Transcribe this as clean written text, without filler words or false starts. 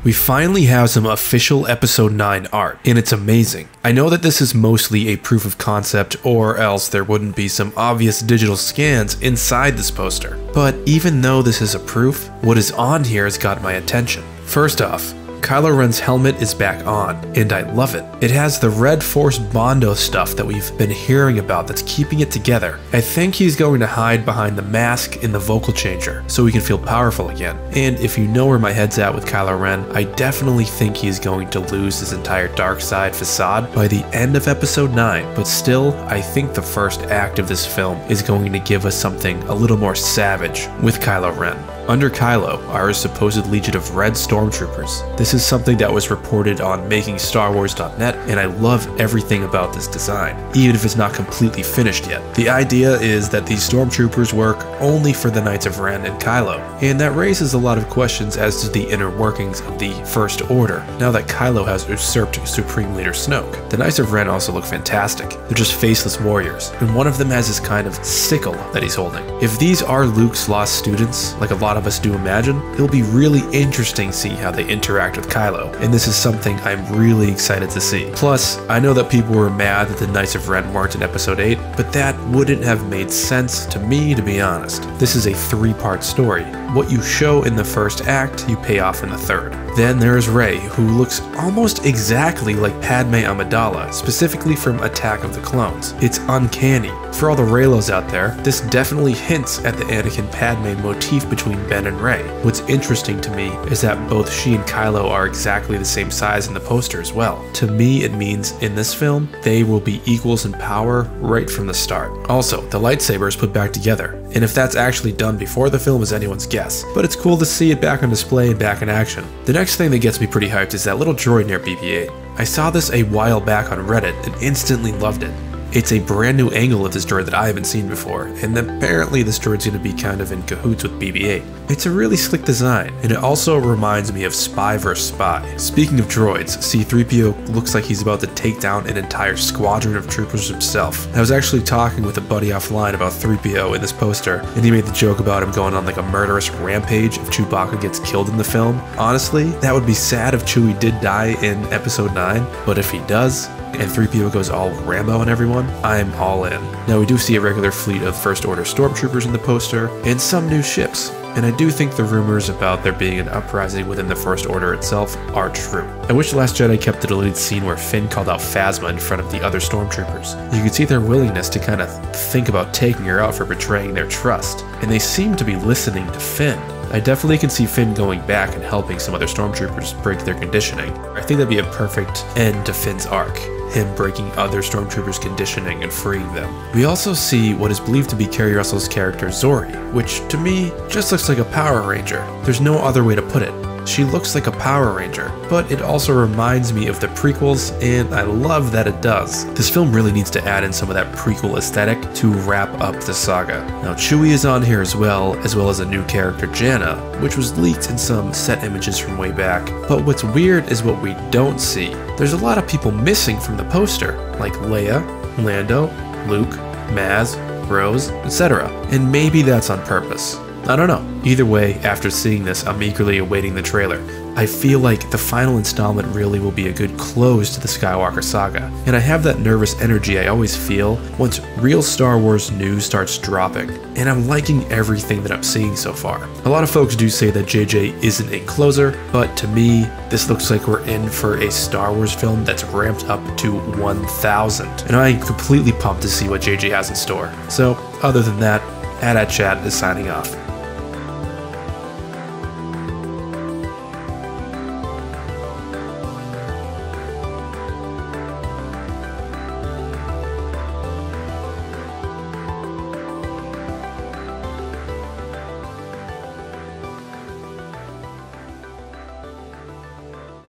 We finally have some official episode 9 art, and it's amazing. I know that this is mostly a proof of concept, or else there wouldn't be some obvious digital scans inside this poster. But even though this is a proof, what is on here has got my attention. First off, Kylo Ren's helmet is back on, and I love it. It has the Red Force Bondo stuff that we've been hearing about that's keeping it together. I think he's going to hide behind the mask in the vocal changer, so he can feel powerful again. And if you know where my head's at with Kylo Ren, I definitely think he's going to lose his entire dark side facade by the end of episode 9, but still, I think the first act of this film is going to give us something a little more savage with Kylo Ren. Under Kylo are a supposed legion of red stormtroopers. This is something that was reported on MakingStarWars.net, and I love everything about this design, even if it's not completely finished yet. The idea is that these stormtroopers work only for the Knights of Ren and Kylo, and that raises a lot of questions as to the inner workings of the First Order, now that Kylo has usurped Supreme Leader Snoke. The Knights of Ren also look fantastic. They're just faceless warriors, and one of them has this kind of sickle that he's holding. If these are Luke's lost students, like a lot of us do imagine, it'll be really interesting to see how they interact with Kylo, and this is something I'm really excited to see. Plus, I know that people were mad that the Knights of Ren weren't in episode 8, but that wouldn't have made sense to me, to be honest. This is a 3-part story. What you show in the first act, you pay off in the third. Then there's Rey, who looks almost exactly like Padme Amidala, specifically from Attack of the Clones. It's uncanny. For all the Reylos out there, this definitely hints at the Anakin-Padme motif between Ben and Rey. What's interesting to me is that both she and Kylo are exactly the same size in the poster as well. To me, it means in this film, they will be equals in power right from the start. Also, the lightsaber is put back together, and if that's actually done before the film is anyone's guess, but it's cool to see it back on display and back in action. The next thing that gets me pretty hyped is that little droid near BB-8. I saw this a while back on Reddit and instantly loved it. It's a brand new angle of this droid that I haven't seen before, and apparently this droid's going to be kind of in cahoots with BB-8. It's a really slick design, and it also reminds me of Spy vs. Spy. Speaking of droids, C-3PO looks like he's about to take down an entire squadron of troopers himself. I was actually talking with a buddy offline about 3PO in this poster, and he made the joke about him going on like a murderous rampage if Chewbacca gets killed in the film. Honestly, that would be sad if Chewie did die in episode 9, but if he does, and 3PO goes all Rambo on everyone, I'm all in. Now we do see a regular fleet of First Order Stormtroopers in the poster, and some new ships, and I do think the rumors about there being an uprising within the First Order itself are true. I wish The Last Jedi kept the deleted scene where Finn called out Phasma in front of the other Stormtroopers. You could see their willingness to kind of think about taking her out for betraying their trust, and they seem to be listening to Finn. I definitely can see Finn going back and helping some other Stormtroopers break their conditioning. I think that'd be a perfect end to Finn's arc, him breaking other Stormtroopers' conditioning and freeing them. We also see what is believed to be Kerry Russell's character Zori, which to me just looks like a Power Ranger. There's no other way to put it. She looks like a Power Ranger, but it also reminds me of the prequels, and I love that it does. This film really needs to add in some of that prequel aesthetic to wrap up the saga. Now Chewie is on here as well as a new character Janna, which was leaked in some set images from way back. But what's weird is what we don't see. There's a lot of people missing from the poster, like Leia, Lando, Luke, Maz, Rose, etc. And maybe that's on purpose. I don't know. Either way, after seeing this, I'm eagerly awaiting the trailer. I feel like the final installment really will be a good close to the Skywalker saga, and I have that nervous energy I always feel once real Star Wars news starts dropping, and I'm liking everything that I'm seeing so far. A lot of folks do say that JJ isn't a closer, but to me, this looks like we're in for a Star Wars film that's ramped up to 1,000, and I'm completely pumped to see what JJ has in store. So, other than that, Untitled Chat is signing off.